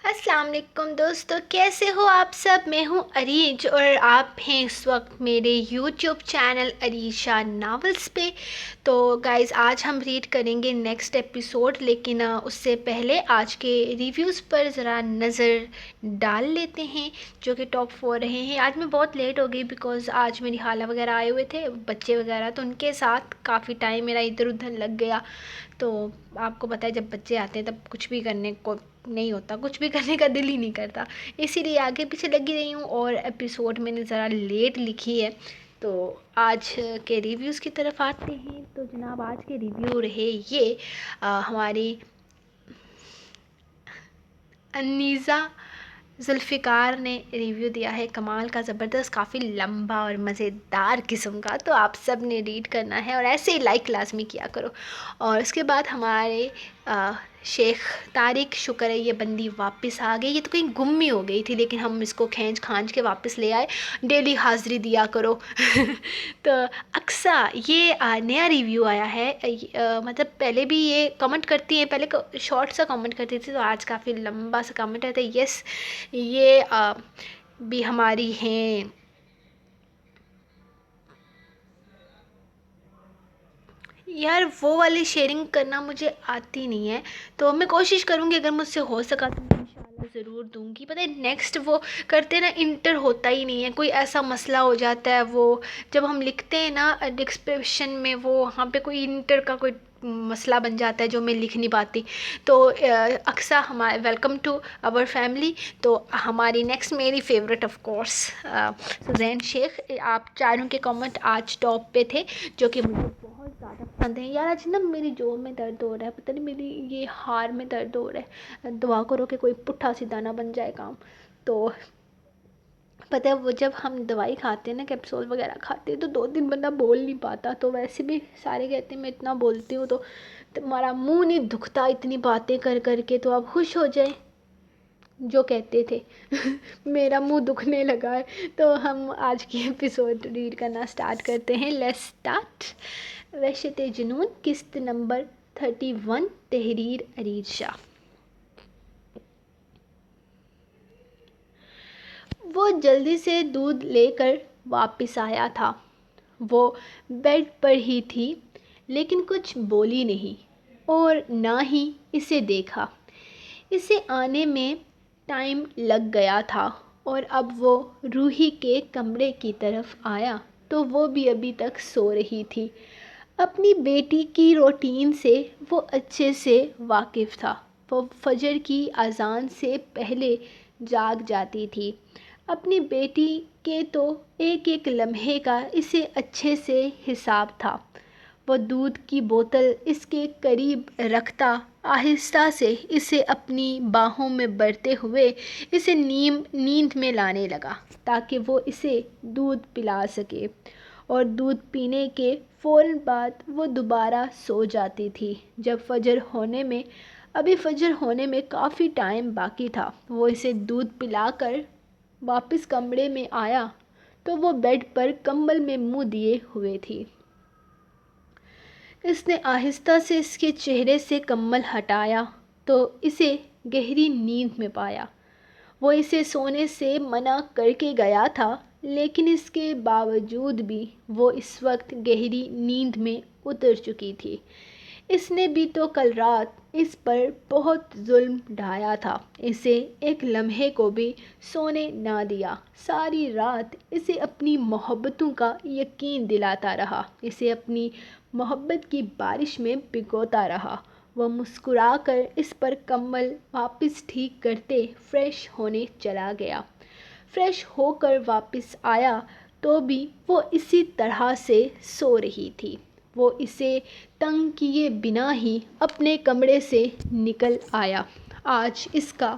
السلام علیکم دوستو، کیسے ہو آپ سب؟ میں ہوں عریج اور آپ ہیں اس وقت میرے یوٹیوب چینل عریشہ ناولز پہ۔ تو گائز آج ہم ریڈ کریں گے نیکسٹ ایپیسوڈ، لیکن اس سے پہلے آج کے ریویوز پر ذرا نظر ڈال لیتے ہیں جو کہ ٹاپ 4 رہے ہیں۔ آج میں بہت لیٹ ہو گئی بیکاز آج میری خالہ وغیرہ آئے ہوئے تھے، بچے وغیرہ، تو ان کے ساتھ کافی ٹائم میرا ادھر ادھر لگ گیا۔ تو آپ کو پتہ ہے جب بچے آتے ہیں تب کچھ بھی کرنے کو نہیں ہوتا، کچھ بھی کرنے کا دل ہی نہیں کرتا، اسی لیے آگے پیچھے لگی رہی ہوں اور ایپیسوڈ میں نے ذرا لیٹ لکھی ہے۔ تو آج کے ریویوز کی طرف آتے ہیں۔ تو جناب آج کے ریویو رہے یہ ہماری انیزہ ذوالفقار نے ریویو دیا ہے، کمال کا، زبردست، کافی لمبا اور مزیدار قسم کا، تو آپ سب نے ریڈ کرنا ہے اور ایسے ہی لائک لازمی کیا کرو۔ اور اس کے بعد ہمارے شیخ طارق، شکر ہے یہ بندی واپس آ گئی، یہ تو کہیں گم ہی ہو گئی تھی لیکن ہم اس کو کھینچ کھانچ کے واپس لے آئے۔ ڈیلی حاضری دیا کرو۔ تو اقصیٰ، یہ نیا ریویو آیا ہے، مطلب پہلے بھی یہ کمنٹ کرتی ہیں، پہلے شارٹ سا کمنٹ کرتی تھی، تو آج کافی لمبا سا کمنٹ آتا ہے۔ یس، یہ بھی ہماری ہیں یار، وہ والی شیئرنگ کرنا مجھے آتی نہیں ہے، تو میں کوشش کروں گی اگر مجھ سے ہو سکا تو میں انشاءاللہ ضرور دوں گی۔ پتہ ہے نیکسٹ وہ کرتے نا، انٹر ہوتا ہی نہیں ہے، کوئی ایسا مسئلہ ہو جاتا ہے، وہ جب ہم لکھتے ہیں نا ڈسکرپشن میں، وہ وہاں پہ کوئی انٹر کا کوئی مسئلہ بن جاتا ہے جو میں لکھ نہیں پاتی۔ تو اقصیٰ، ویلکم ٹو اور فیملی۔ تو ہماری نیکسٹ، میری فیوریٹ آف کورس سزین شیخ، آپ چاروں کے کامنٹ آج ٹاپ پہ تھے جو کہ مجھے بہت زیادہ پسند ہیں۔ یار آج نا میری جو میں درد ہو رہا ہے، پتہ نہیں میری یہ ہار میں درد ہو رہا ہے، دعا کرو کہ کوئی پٹھا سیدھا نہ بن جائے کام۔ تو پتہ ہے وہ جب ہم دوائی کھاتے ہیں نا، کیپسول وغیرہ کھاتے ہیں، تو 2 دن بندہ بول نہیں پاتا، تو ویسے بھی سارے کہتے ہیں میں اتنا بولتی ہوں تو تمہارا منہ نہیں دکھتا اتنی باتیں کر کر کے، تو آپ خوش ہو جائیں جو کہتے تھے۔ میرا منہ دکھنے لگا ہے، تو ہم آج کی ایپیسوڈ ریڈ کرنا سٹارٹ کرتے ہیں۔ Let's start. وحشت جنون، قسط نمبر 31، تحریر عریج شاہ۔ وہ جلدی سے دودھ لے کر واپس آیا تھا۔ وہ بیڈ پر ہی تھی لیکن کچھ بولی نہیں اور نہ ہی اسے دیکھا۔ اسے آنے میں ٹائم لگ گیا تھا اور اب وہ روحی کے کمرے کی طرف آیا تو وہ بھی ابھی تک سو رہی تھی۔ اپنی بیٹی کی روٹین سے وہ اچھے سے واقف تھا۔ وہ فجر کی اذان سے پہلے جاگ جاتی تھی۔ اپنی بیٹی کے تو ایک ایک لمحے کا اسے اچھے سے حساب تھا۔ وہ دودھ کی بوتل اس کے قریب رکھتا آہستہ سے اسے اپنی باہوں میں بھرتے ہوئے اسے نیند میں لانے لگا تاکہ وہ اسے دودھ پلا سکے، اور دودھ پینے کے فوراً بعد وہ دوبارہ سو جاتی تھی۔ جب فجر ہونے میں کافی ٹائم باقی تھا، وہ اسے دودھ پلا کر واپس کمرے میں آیا تو وہ بیڈ پر کمبل میں منہ دیے ہوئے تھی۔ اس نے آہستہ سے اس کے چہرے سے کمبل ہٹایا تو اسے گہری نیند میں پایا۔ وہ اسے سونے سے منع کر کے گیا تھا لیکن اس کے باوجود بھی وہ اس وقت گہری نیند میں اتر چکی تھی۔ اس نے بھی تو کل رات اس پر بہت ظلم ڈھایا تھا، اسے ایک لمحے کو بھی سونے نہ دیا، ساری رات اسے اپنی محبتوں کا یقین دلاتا رہا، اسے اپنی محبت کی بارش میں بھگوتا رہا۔ وہ مسکرا کر اس پر کمبل واپس ٹھیک کرتے فریش ہونے چلا گیا۔ فریش ہو کر واپس آیا تو بھی وہ اسی طرح سے سو رہی تھی۔ وہ اسے تنگ کیے بنا ہی اپنے کمرے سے نکل آیا۔ آج اس کا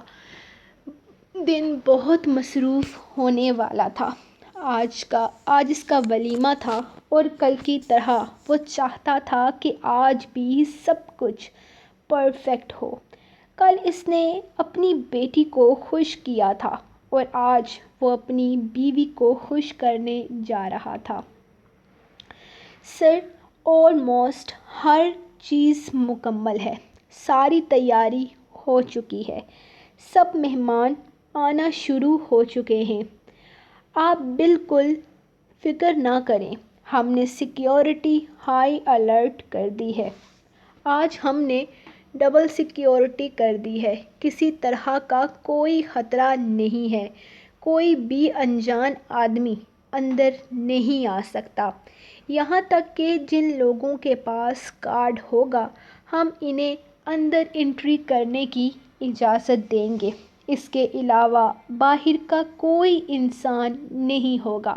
دن بہت مصروف ہونے والا تھا۔ آج اس کا ولیمہ تھا اور کل کی طرح وہ چاہتا تھا کہ آج بھی سب کچھ پرفیکٹ ہو۔ کل اس نے اپنی بیٹی کو خوش کیا تھا اور آج وہ اپنی بیوی کو خوش کرنے جا رہا تھا۔ سر، آلموسٹ ہر چیز مکمل ہے، ساری تیاری ہو چکی ہے۔ سب مہمان آنا شروع ہو چکے ہیں۔ آپ بالکل فکر نہ کریں، ہم نے سیکیورٹی ہائی الرٹ کر دی ہے۔ آج ہم نے ڈبل سیکیورٹی کر دی ہے، کسی طرح کا کوئی خطرہ نہیں ہے، کوئی بھی انجان آدمی اندر نہیں آ سکتا، یہاں تک کہ جن لوگوں کے پاس کارڈ ہوگا ہم انہیں اندر انٹری کرنے کی اجازت دیں گے، اس کے علاوہ باہر کا کوئی انسان نہیں ہوگا۔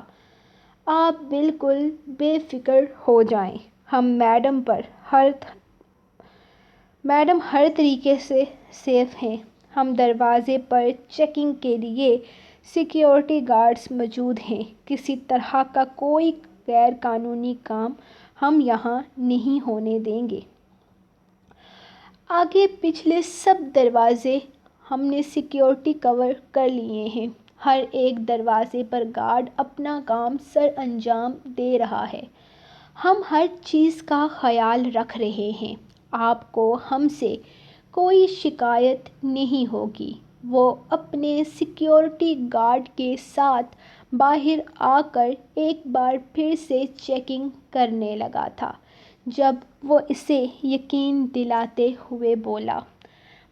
آپ بالکل بے فکر ہو جائیں، ہم میڈم ہر طریقے سے سیف ہیں، ہم دروازے پر چیکنگ کے لیے سیکیورٹی گارڈز موجود ہیں، کسی طرح کا کوئی غیر قانونی کام ہم یہاں نہیں ہونے دیں گے۔ آگے پچھلے سب دروازے ہم نے سیکیورٹی کور کر لیے ہیں، ہر ایک دروازے پر گارڈ اپنا کام سر انجام دے رہا ہے، ہم ہر چیز کا خیال رکھ رہے ہیں، آپ کو ہم سے کوئی شکایت نہیں ہوگی۔ وہ اپنے سیکیورٹی گارڈ کے ساتھ باہر آ کر ایک بار پھر سے چیکنگ کرنے لگا تھا، جب وہ اسے یقین دلاتے ہوئے بولا،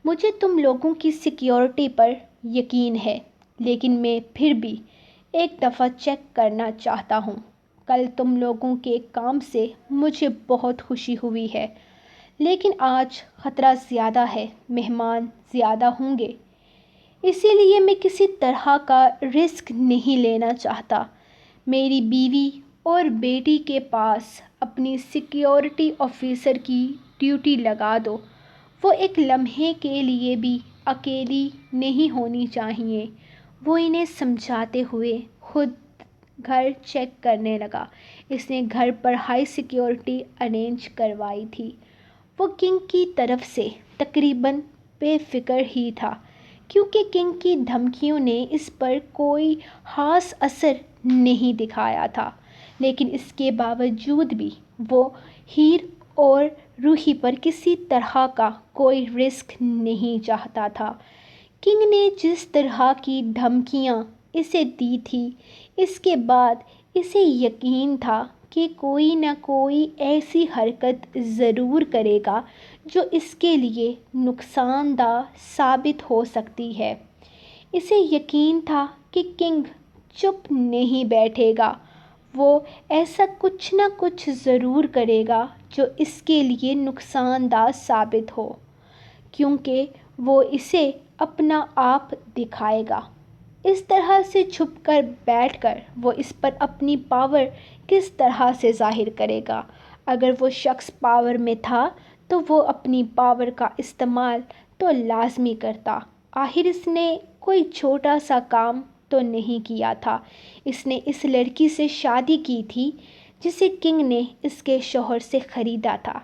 مجھے تم لوگوں کی سیکیورٹی پر یقین ہے، لیکن میں پھر بھی ایک دفعہ چیک کرنا چاہتا ہوں۔ کل تم لوگوں کے کام سے مجھے بہت خوشی ہوئی ہے، لیکن آج خطرہ زیادہ ہے، مہمان زیادہ ہوں گے، اسی لیے میں کسی طرح کا رسک نہیں لینا چاہتا۔ میری بیوی اور بیٹی کے پاس اپنی سیکیورٹی آفیسر کی ڈیوٹی لگا دو، وہ ایک لمحے کے لیے بھی اکیلی نہیں ہونی چاہیے۔ وہ انہیں سمجھاتے ہوئے خود گھر چیک کرنے لگا، اس نے گھر پر ہائی سیکیورٹی ارینج کروائی تھی۔ وہ کنگ کی طرف سے تقریباً بے فکر ہی تھا، کیونکہ کنگ کی دھمکیوں نے اس پر کوئی خاص اثر نہیں دکھایا تھا، لیکن اس کے باوجود بھی وہ ہیر اور روحی پر کسی طرح کا کوئی رسک نہیں چاہتا تھا۔ کنگ نے جس طرح کی دھمکیاں اسے دی تھی، اس کے بعد اسے یقین تھا کہ کوئی نہ کوئی ایسی حرکت ضرور کرے گا جو اس کے لیے نقصان دہ ثابت ہو سکتی ہے۔ اسے یقین تھا کہ کنگ چپ نہیں بیٹھے گا، وہ ایسا کچھ نہ کچھ ضرور کرے گا جو اس کے لیے نقصان دہ ثابت ہو، کیونکہ وہ اسے اپنا آپ دکھائے گا۔ اس طرح سے چھپ کر بیٹھ کر وہ اس پر اپنی پاور کس طرح سے ظاہر کرے گا؟ اگر وہ شخص پاور میں تھا تو وہ اپنی پاور کا استعمال تو لازمی کرتا۔ آخر اس نے کوئی چھوٹا سا کام تو نہیں کیا تھا، اس نے اس لڑکی سے شادی کی تھی جسے کنگ نے اس کے شوہر سے خریدا تھا۔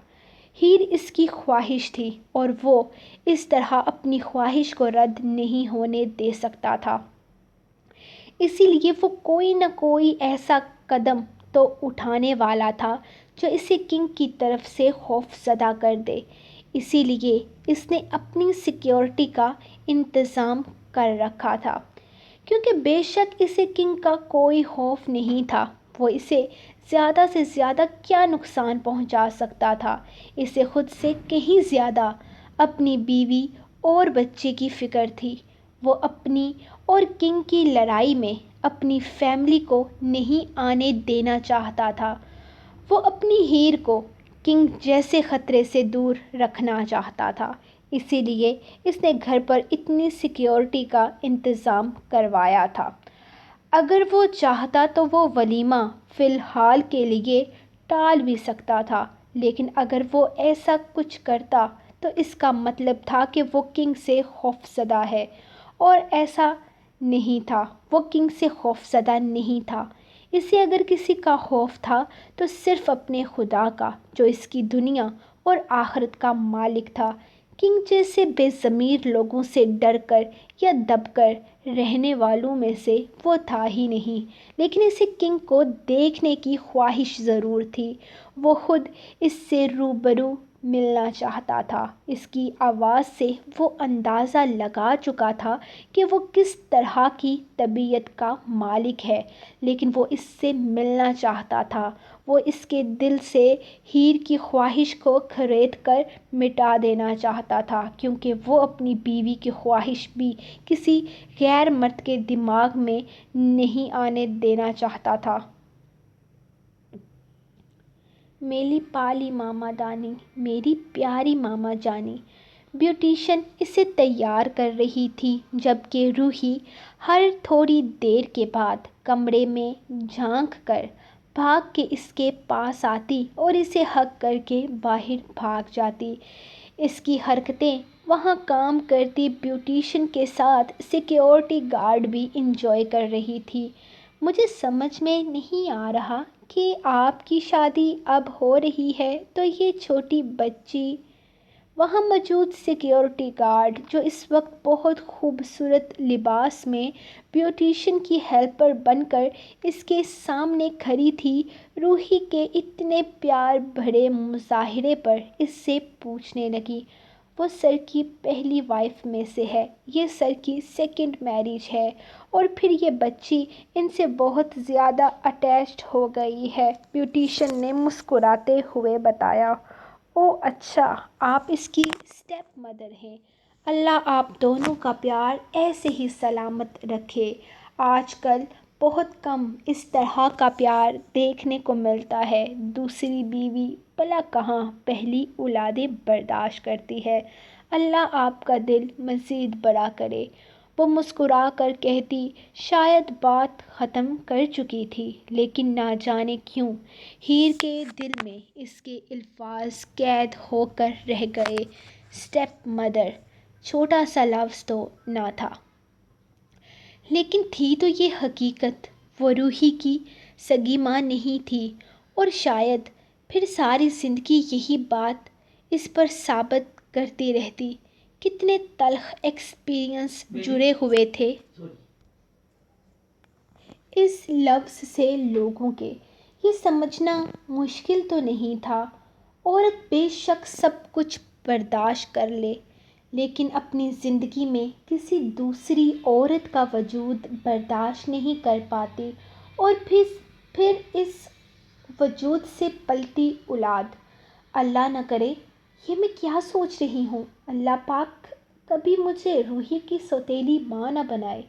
ہیر اس کی خواہش تھی اور وہ اس طرح اپنی خواہش کو رد نہیں ہونے دے سکتا تھا، اسی لیے وہ کوئی نہ کوئی ایسا قدم تو اٹھانے والا تھا جو اسے کنگ کی طرف سے خوف زدہ کر دے، اسی لیے اس نے اپنی سیکیورٹی کا انتظام کر رکھا تھا، کیونکہ بے شک اسے کنگ کا کوئی خوف نہیں تھا، وہ اسے زیادہ سے زیادہ کیا نقصان پہنچا سکتا تھا۔ اسے خود سے کہیں زیادہ اپنی بیوی اور بچے کی فکر تھی، وہ اپنی اور کنگ کی لڑائی میں اپنی فیملی کو نہیں آنے دینا چاہتا تھا، وہ اپنی ہیر کو کنگ جیسے خطرے سے دور رکھنا چاہتا تھا، اسی لیے اس نے گھر پر اتنی سیکیورٹی کا انتظام کروایا تھا۔ اگر وہ چاہتا تو وہ ولیمہ فی الحال کے لیے ٹال بھی سکتا تھا، لیکن اگر وہ ایسا کچھ کرتا تو اس کا مطلب تھا کہ وہ کنگ سے خوف زدہ ہے، اور ایسا نہیں تھا، وہ کنگ سے خوف زدہ نہیں تھا۔ اسے اگر کسی کا خوف تھا تو صرف اپنے خدا کا، جو اس کی دنیا اور آخرت کا مالک تھا۔ کنگ جیسے بے ضمیر لوگوں سے ڈر کر یا دب کر رہنے والوں میں سے وہ تھا ہی نہیں، لیکن اسے کنگ کو دیکھنے کی خواہش ضرور تھی۔ وہ خود اس سے روبرو ملنا چاہتا تھا۔ اس کی آواز سے وہ اندازہ لگا چکا تھا کہ وہ کس طرح کی طبیعت کا مالک ہے، لیکن وہ اس سے ملنا چاہتا تھا۔ وہ اس کے دل سے ہیر کی خواہش کو کھرید کر مٹا دینا چاہتا تھا، کیونکہ وہ اپنی بیوی کی خواہش بھی کسی غیر مرد کے دماغ میں نہیں آنے دینا چاہتا تھا۔ میری پالی ماما دانی، میری پیاری ماما جانی، بیوٹیشن اسے تیار کر رہی تھی، جبکہ روحی ہر تھوڑی دیر کے بعد کمرے میں جھانک کر بھاگ کے اس کے پاس آتی اور اسے ہگ کر کے باہر بھاگ جاتی۔ اس کی حرکتیں وہاں کام کرتی بیوٹیشن کے ساتھ سیکیورٹی گارڈ بھی انجوائے کر رہی تھی۔ مجھے سمجھ میں نہیں آ رہا کہ آپ کی شادی اب ہو رہی ہے تو یہ چھوٹی بچی۔ وہاں موجود سیکیورٹی گارڈ، جو اس وقت بہت خوبصورت لباس میں بیوٹیشن کی ہیلپر بن کر اس کے سامنے کھڑی تھی، روحی کے اتنے پیار بھرے مظاہرے پر اس سے پوچھنے لگی، وہ سر کی پہلی وائف میں سے ہے، یہ سر کی سیکنڈ میرج ہے، اور پھر یہ بچی ان سے بہت زیادہ اٹیچڈ ہو گئی ہے۔ بیوٹیشن نے مسکراتے ہوئے بتایا۔ اوہ اچھا، آپ اس کی اسٹیپ مدر ہیں۔ اللہ آپ دونوں کا پیار ایسے ہی سلامت رکھے۔ آج کل بہت کم اس طرح کا پیار دیکھنے کو ملتا ہے۔ دوسری بیوی بھلا کہاں پہلی اولادیں برداشت کرتی ہے۔ اللہ آپ کا دل مزید بڑا کرے، وہ مسکرا کر کہتی۔ شاید بات ختم کر چکی تھی، لیکن نہ جانے کیوں ہیر کے دل میں اس کے الفاظ قید ہو کر رہ گئے۔ اسٹیپ مدر، چھوٹا سا لفظ تو نہ تھا، لیکن تھی تو یہ حقیقت۔ وہ روحی کی سگی ماں نہیں تھی، اور شاید پھر ساری زندگی یہی بات اس پر ثابت کرتی رہتی۔ کتنے تلخ ایکسپیرئنس جڑے ہوئے تھے اس لفظ سے لوگوں کے، یہ سمجھنا مشکل تو نہیں تھا۔ عورت بے شک سب کچھ برداشت کر لے، لیکن اپنی زندگی میں کسی دوسری عورت کا وجود برداشت نہیں کر پاتی، اور پھر اس وجود سے پلتی اولاد۔ اللہ نہ کرے، یہ میں کیا سوچ رہی ہوں، اللہ پاک کبھی مجھے روحی کی سوتیلی ماں نہ بنائے۔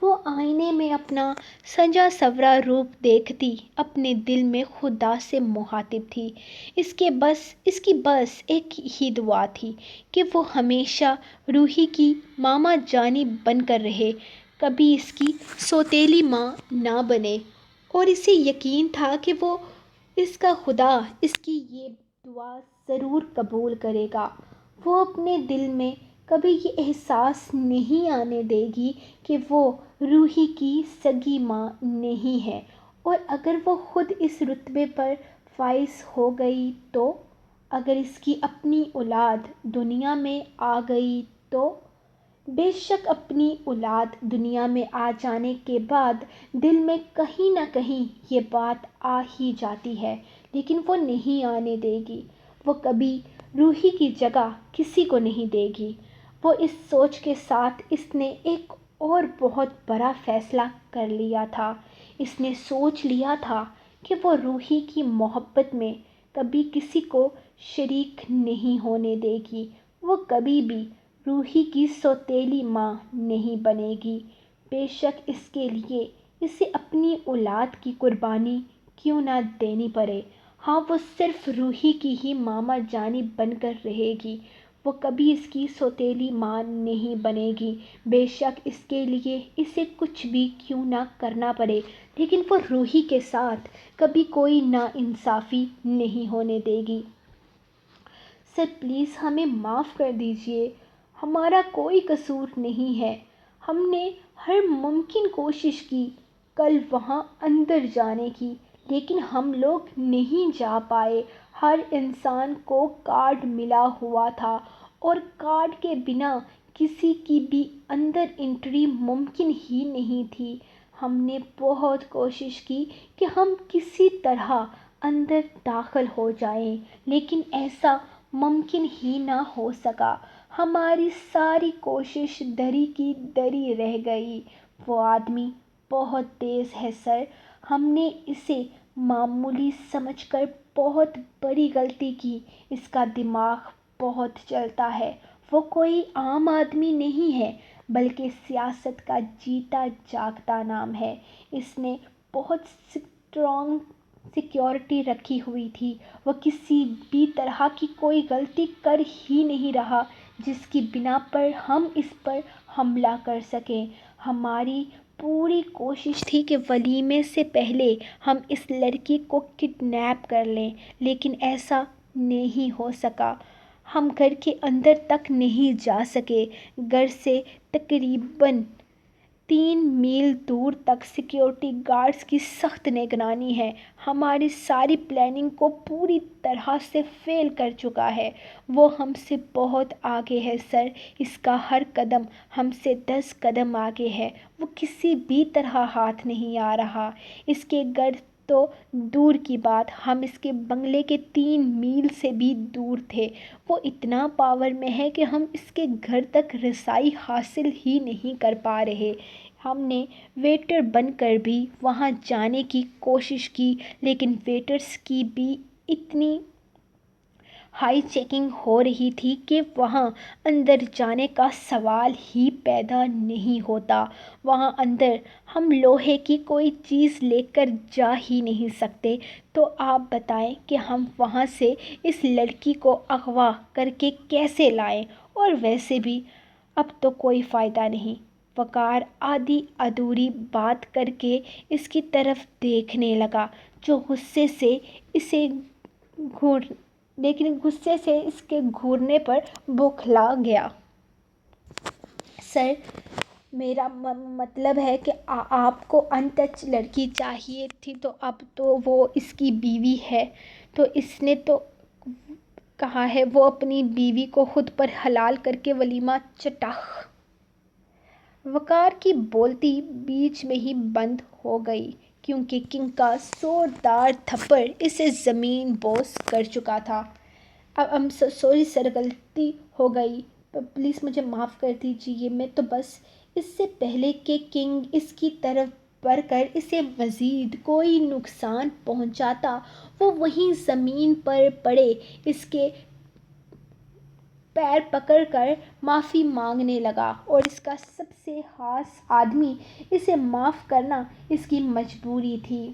وہ آئینے میں اپنا سجا سنورا روپ دیکھتی اپنے دل میں خدا سے مخاطب تھی۔ اس کی بس ایک ہی دعا تھی کہ وہ ہمیشہ روحی کی ماما جانی بن کر رہے، کبھی اس کی سوتیلی ماں نہ بنے، اور اسے یقین تھا کہ اس کا خدا اس کی یہ دعا ضرور قبول کرے گا۔ وہ اپنے دل میں کبھی یہ احساس نہیں آنے دے گی کہ وہ روحی کی سگی ماں نہیں ہے، اور اگر وہ خود اس رتبے پر فائز ہو گئی تو، اگر اس کی اپنی اولاد دنیا میں آ گئی تو۔ بے شک اپنی اولاد دنیا میں آ جانے کے بعد دل میں کہیں نہ کہیں یہ بات آ ہی جاتی ہے، لیکن وہ نہیں آنے دے گی۔ وہ کبھی روحی کی جگہ کسی کو نہیں دے گی۔ وہ اس سوچ کے ساتھ اس نے ایک اور بہت بڑا فیصلہ کر لیا تھا۔ اس نے سوچ لیا تھا کہ وہ روحی کی محبت میں کبھی کسی کو شریک نہیں ہونے دے گی۔ وہ کبھی بھی روحی کی سوتیلی ماں نہیں بنے گی، بے شک اس کے لیے اسے اپنی اولاد کی قربانی کیوں نہ دینی پڑے۔ ہاں، وہ صرف روحی کی ہی ماما جانی بن کر رہے گی، وہ کبھی اس کی سوتیلی ماں نہیں بنے گی، بے شک اس کے لیے اسے کچھ بھی کیوں نہ کرنا پڑے، لیکن وہ روحی کے ساتھ کبھی کوئی ناانصافی نہیں ہونے دے گی۔ سر پلیز ہمیں معاف کر دیجیے، ہمارا کوئی قصور نہیں ہے۔ ہم نے ہر ممکن کوشش کی کل وہاں اندر جانے کی، لیکن ہم لوگ نہیں جا پائے۔ ہر انسان کو کارڈ ملا ہوا تھا، اور کارڈ کے بنا کسی کی بھی اندر انٹری ممکن ہی نہیں تھی۔ ہم نے بہت کوشش کی کہ ہم کسی طرح اندر داخل ہو جائیں، لیکن ایسا ممکن ہی نہ ہو سکا۔ ہماری ساری کوشش دری کی دری رہ گئی۔ وہ آدمی بہت تیز ہے سر۔ ہم نے اسے معمولی سمجھ کر بہت بڑی غلطی کی۔ اس کا دماغ بہت چلتا ہے۔ وہ کوئی عام آدمی نہیں ہے بلکہ سیاست کا جیتا جاگتا نام ہے۔ اس نے بہت اسٹرانگ سیکیورٹی رکھی ہوئی تھی۔ وہ کسی بھی طرح کی کوئی غلطی کر ہی نہیں رہا جس کی بنا پر ہم اس پر حملہ کر سکیں۔ ہماری پوری کوشش تھی کہ ولیمے سے پہلے ہم اس لڑکی کو کڈنیپ کر لیں، لیکن ایسا نہیں ہو سکا۔ ہم گھر کے اندر تک نہیں جا سکے۔ گھر سے تقریباً 3 میل دور تک سیکیورٹی گارڈز کی سخت نگرانی ہے۔ ہماری ساری پلاننگ کو پوری طرح سے فیل کر چکا ہے۔ وہ ہم سے بہت آگے ہے سر۔ اس کا ہر قدم ہم سے 10 قدم آگے ہے۔ وہ کسی بھی طرح ہاتھ نہیں آ رہا۔ اس کے گھر تو دور کی بات، ہم اس کے بنگلے کے 3 میل سے بھی دور تھے۔ وہ اتنا پاور میں ہے کہ ہم اس کے گھر تک رسائی حاصل ہی نہیں کر پا رہے۔ ہم نے ویٹر بن کر بھی وہاں جانے کی کوشش کی، لیکن ویٹرز کی بھی اتنی ہائی چیکنگ ہو رہی تھی کہ وہاں اندر جانے کا سوال ہی پیدا نہیں ہوتا۔ وہاں اندر ہم لوہے کی کوئی چیز لے کر جا ہی نہیں سکتے۔ تو آپ بتائیں کہ ہم وہاں سے اس لڑکی کو اغوا کر کے کیسے لائیں؟ اور ویسے بھی اب تو کوئی فائدہ نہیں۔ وقار آدھی ادھوری بات کر کے اس کی طرف دیکھنے لگا، جو غصے سے اس کے گھورنے پر بوکھلا گیا۔ سر، میرا مطلب ہے کہ آپ کو ان ٹچ لڑکی چاہیے تھی، تو اب تو وہ اس کی بیوی ہے، تو اس نے تو کہا ہے وہ اپنی بیوی کو خود پر حلال کر کے ولیمہ چٹاخ۔ وقار کی بولتی بیچ میں ہی بند ہو گئی، کیونکہ کنگ کا زوردار تھپڑ اسے زمین بوس کر چکا تھا۔ سوری سر، غلطی ہو گئی، پلیز مجھے معاف کر دیجیے۔ میں تو بس اس سے پہلے کہ کنگ اس کی طرف بڑھ کر اسے مزید کوئی نقصان پہنچاتا، وہ وہیں زمین پر پڑے اس کے پیر پکڑ کر معافی مانگنے لگا، اور اس کا سب سے خاص آدمی اسے معاف کرنا اس کی مجبوری تھی۔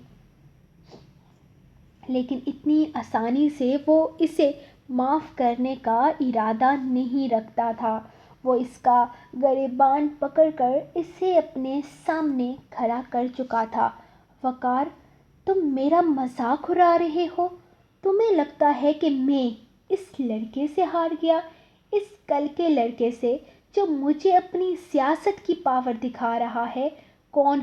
لیکن اتنی آسانی سے وہ اسے معاف کرنے کا ارادہ نہیں رکھتا تھا۔ وہ اس کا گریبان پکڑ کر اسے اپنے سامنے کھڑا کر چکا تھا۔ وقار، تم میرا مذاق اڑا رہے ہو؟ تمہیں لگتا ہے کہ میں اس لڑکے سے ہار گیا، اس کل کے لڑکے سے جو مجھے اپنی سیاست کی پاور دکھا رہا ہے؟ کون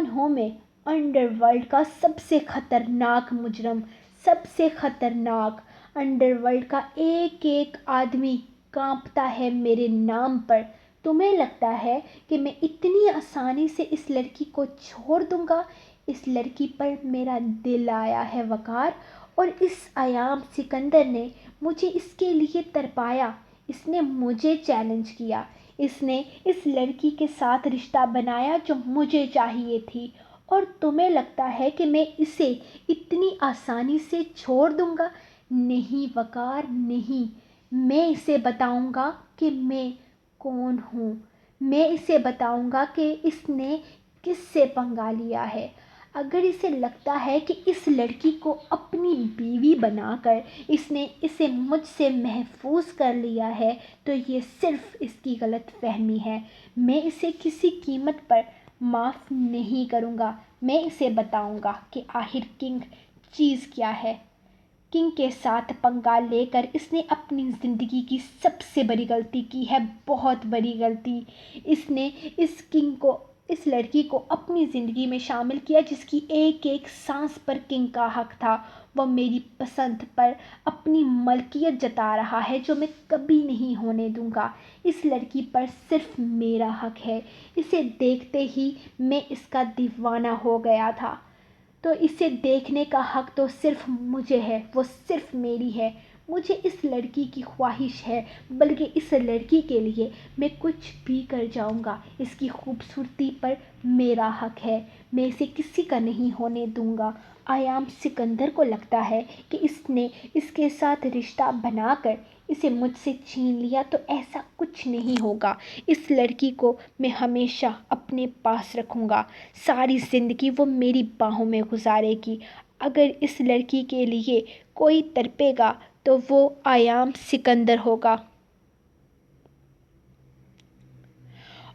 ہوں میں؟ انڈر ورلڈ کا سب سے خطرناک مجرم، سب سے خطرناک۔ انڈر ورلڈ کا ایک ایک آدمی کانپتا ہے میرے نام پر۔ تمہیں لگتا ہے کہ میں اتنی آسانی سے اس لڑکی کو چھوڑ دوں گا؟ اس لڑکی پر میرا دل آیا ہے وقار، اور اس ایام سکندر نے مجھے اس کے لیے تڑپایا۔ اس نے مجھے چیلنج کیا، اس نے اس لڑکی کے ساتھ رشتہ بنایا جو مجھے چاہیے تھی، اور تمہیں لگتا ہے کہ میں اسے اتنی آسانی سے چھوڑ دوں گا؟ نہیں وقار، نہیں۔ میں اسے بتاؤں گا کہ میں کون ہوں۔ میں اسے بتاؤں گا کہ اس نے کس سے پنگا لیا ہے۔ اگر اسے لگتا ہے کہ اس لڑکی کو اپنی بیوی بنا کر اس نے اسے مجھ سے محفوظ کر لیا ہے، تو یہ صرف اس کی غلط فہمی ہے۔ میں اسے کسی قیمت پر معاف نہیں کروں گا۔ میں اسے بتاؤں گا کہ آخر کنگ چیز کیا ہے۔ کنگ کے ساتھ پنگا لے کر اس نے اپنی زندگی کی سب سے بڑی غلطی کی ہے، بہت بڑی غلطی۔ اس نے اس لڑکی کو اپنی زندگی میں شامل کیا جس کی ایک ایک سانس پر کنگ کا حق تھا۔ وہ میری پسند پر اپنی ملکیت جتا رہا ہے، جو میں کبھی نہیں ہونے دوں گا۔ اس لڑکی پر صرف میرا حق ہے۔ اسے دیکھتے ہی میں اس کا دیوانہ ہو گیا تھا۔ تو اسے دیکھنے کا حق تو صرف مجھے ہے، وہ صرف میری ہے۔ مجھے اس لڑکی کی خواہش ہے، بلکہ اس لڑکی کے لیے میں کچھ بھی کر جاؤں گا۔ اس کی خوبصورتی پر میرا حق ہے، میں اسے کسی کا نہیں ہونے دوں گا۔ ایام سکندر کو لگتا ہے کہ اس نے اس کے ساتھ رشتہ بنا کر اسے مجھ سے چھین لیا، تو ایسا کچھ نہیں ہوگا۔ اس لڑکی کو میں ہمیشہ اپنے پاس رکھوں گا، ساری زندگی وہ میری باہوں میں گزارے گی۔ اگر اس لڑکی کے لیے کوئی تڑپے گا تو وہ ایام سکندر ہوگا،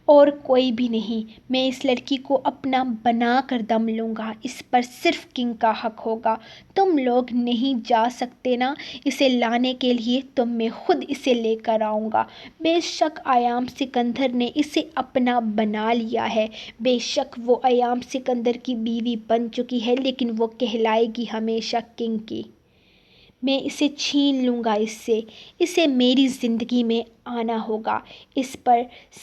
اور کوئی بھی نہیں۔ میں اس لڑکی کو اپنا بنا کر دم لوں گا، اس پر صرف کنگ کا حق ہوگا۔ تم لوگ نہیں جا سکتے نا اسے لانے کے لیے، تو میں خود اسے لے کر آؤں گا۔ بے شک ایام سکندر نے اسے اپنا بنا لیا ہے، بے شک وہ ایام سکندر کی بیوی بن چکی ہے، لیکن وہ کہلائے گی ہمیشہ کنگ کی۔ میں اسے چھین لوں گا اسے میری زندگی میں آنا ہوگا۔ اس پر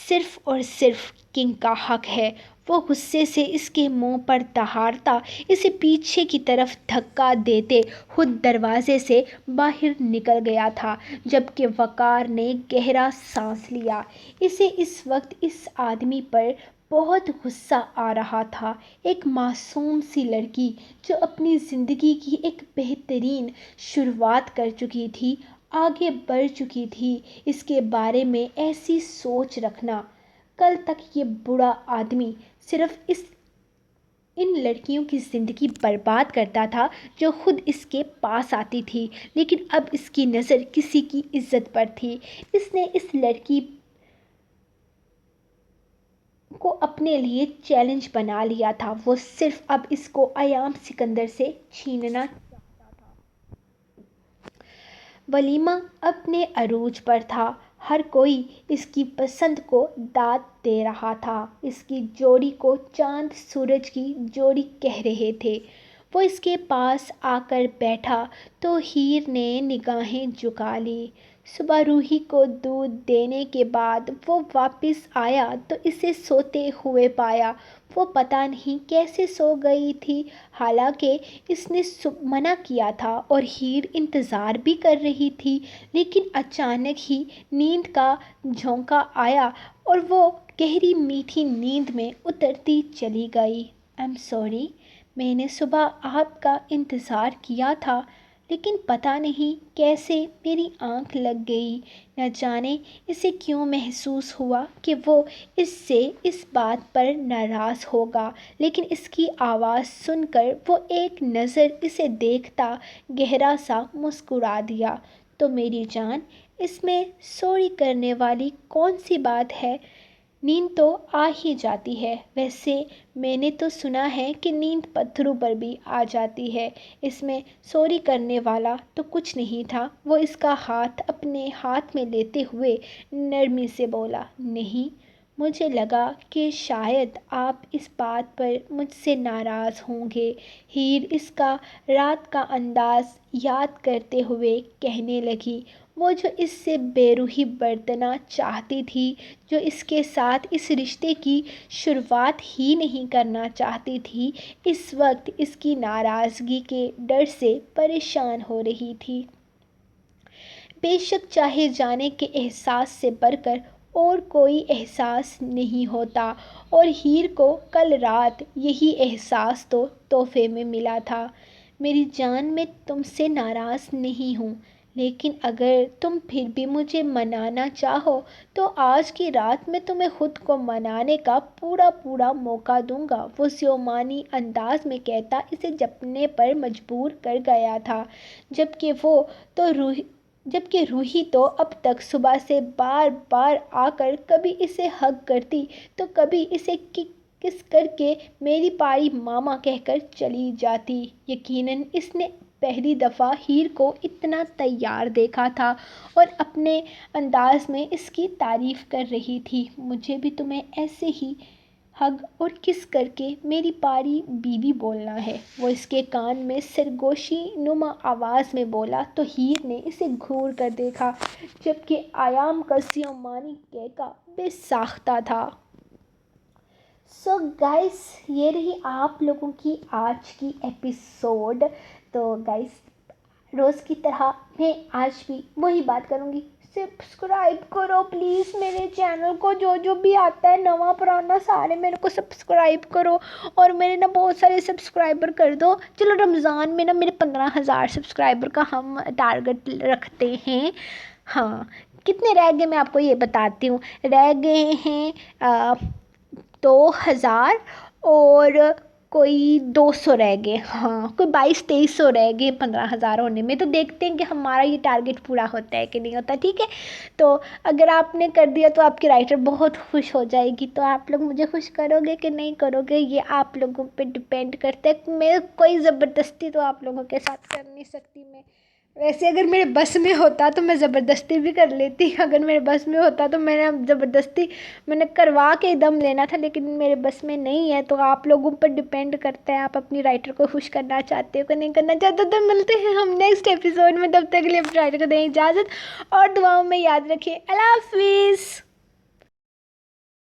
صرف اور صرف کنگ کا حق ہے۔ وہ غصے سے اس کے منہ پر دہاڑتا اسے پیچھے کی طرف دھکا دیتے خود دروازے سے باہر نکل گیا تھا، جبکہ وقار نے گہرا سانس لیا۔ اسے اس وقت اس آدمی پر بہت غصہ آ رہا تھا، ایک معصوم سی لڑکی جو اپنی زندگی کی ایک بہترین شروعات کر چکی تھی، آگے بڑھ چکی تھی۔ اس کے بارے میں ایسی سوچ رکھنا۔ کل تک یہ بوڑھا آدمی صرف ان لڑکیوں کی زندگی برباد کرتا تھا جو خود اس کے پاس آتی تھی، لیکن اب اس کی نظر کسی کی عزت پر تھی۔ اس نے اس لڑکی کو اپنے لیے چیلنج بنا لیا تھا، وہ صرف اب اس کو ایام سکندر سے چھیننا چاہتا تھا۔ ولیمہ اپنے عروج پر تھا، ہر کوئی اس کی پسند کو داد دے رہا تھا، اس کی جوڑی کو چاند سورج کی جوڑی کہہ رہے تھے۔ وہ اس کے پاس آ کر بیٹھا تو ہیر نے نگاہیں جھکا لیں۔ صبح روحی کو دودھ دینے کے بعد وہ واپس آیا تو اسے سوتے ہوئے پایا۔ وہ پتہ نہیں کیسے سو گئی تھی، حالانکہ اس نے منع کیا تھا اور ہیر انتظار بھی کر رہی تھی، لیکن اچانک ہی نیند کا جھونکا آیا اور وہ گہری میٹھی نیند میں اترتی چلی گئی۔ "I'm sorry، میں نے صبح آپ کا انتظار کیا تھا، لیکن پتہ نہیں کیسے میری آنکھ لگ گئی۔ نہ جانے اسے کیوں محسوس ہوا کہ وہ اس سے اس بات پر ناراض ہوگا، لیکن اس کی آواز سن کر وہ ایک نظر اسے دیکھتا گہرا سا مسکرا دیا۔ تو میری جان، اس میں سوری کرنے والی کون سی بات ہے؟ نیند تو آ ہی جاتی ہے۔ ویسے میں نے تو سنا ہے کہ نیند پتھروں پر بھی آ جاتی ہے۔ اس میں سوری کرنے والا تو کچھ نہیں تھا۔ وہ اس کا ہاتھ اپنے ہاتھ میں لیتے ہوئے نرمی سے بولا، "نہیں، مجھے لگا کہ شاید آپ اس بات پر مجھ سے ناراض ہوں گے"۔ ہیر اس کا رات کا انداز یاد کرتے ہوئے کہنے لگی، وہ جو اس سے بے روحی برتنا چاہتی تھی، جو اس کے ساتھ اس رشتے کی شروعات ہی نہیں کرنا چاہتی تھی، اس وقت اس کی ناراضگی کے ڈر سے پریشان ہو رہی تھی۔ بے شک چاہے جانے کے احساس سے بڑھ کر اور کوئی احساس نہیں ہوتا، اور ہیر کو کل رات یہی احساس تو تحفے میں ملا تھا۔ "میری جان، میں تم سے ناراض نہیں ہوں، لیکن اگر تم پھر بھی مجھے منانا چاہو تو آج کی رات میں تمہیں خود کو منانے کا پورا موقع دوں گا"۔ وہ سیمانی انداز میں کہتا اسے جپنے پر مجبور کر گیا تھا، جبکہ روحی تو اب تک صبح سے بار بار آ کر کبھی اسے ہگ کرتی تو کبھی اسے کس کر کے "میری پیاری ماما" کہہ کر چلی جاتی۔ یقیناً اس نے پہلی دفعہ ہیر کو اتنا تیار دیکھا تھا اور اپنے انداز میں اس کی تعریف کر رہی تھی۔ "مجھے بھی تمہیں ایسے ہی ہگ اور کس کر کے 'میری پیاری بیوی' بولنا ہے"۔ وہ اس کے کان میں سرگوشی نما آواز میں بولا تو ہیر نے اسے گھور کر دیکھا، جبکہ ایام کا سیمانی کہکا بے ساختہ تھا۔ سو گائس یہ رہی آپ لوگوں کی آج کی ایپیسوڈ. تو گائس روز کی طرح میں آج بھی وہی بات کروں گی, سبسکرائب کرو پلیز میرے چینل کو, جو بھی آتا ہے نواں پرانا سارے میرے کو سبسکرائب کرو, اور میرے نا بہت سارے سبسکرائبر کر دو. چلو رمضان میں نا میرے 15,000 سبسکرائبر کا ہم ٹارگٹ رکھتے ہیں. ہاں کتنے رہ گئے میں آپ کو یہ بتاتی ہوں, رہ گئے ہیں 2,000 اور کوئی 200 رہ گئے, ہاں کوئی 2200-2300 رہ گئے 15,000 ہونے میں. تو دیکھتے ہیں کہ ہمارا یہ ٹارگٹ پورا ہوتا ہے کہ نہیں ہوتا, ٹھیک ہے. تو اگر آپ نے کر دیا تو آپ کی رائٹر بہت خوش ہو جائے گی. تو آپ لوگ مجھے خوش کرو گے کہ نہیں کرو گے یہ آپ لوگوں پہ ڈپینڈ کرتا ہے. میں کوئی زبردستی تو آپ لوگوں کے ساتھ کر نہیں سکتی. میں ویسے اگر میرے بس میں ہوتا تو میں زبردستی بھی کر لیتی, اگر میرے بس میں ہوتا تو میں نے زبردستی میں نے کروا کے دم لینا تھا, لیکن میرے بس میں نہیں ہے. تو آپ لوگوں پر ڈپینڈ کرتا ہے آپ اپنی رائٹر کو خوش کرنا چاہتے ہو کہ نہیں کرنا چاہتے. تو ملتے ہیں ہم نیکسٹ ایپیسوڈ میں, تب تک کے لیے اپنی رائٹر کو دیں اجازت اور دعاؤں میں یاد رکھیں. اللہ حافظ.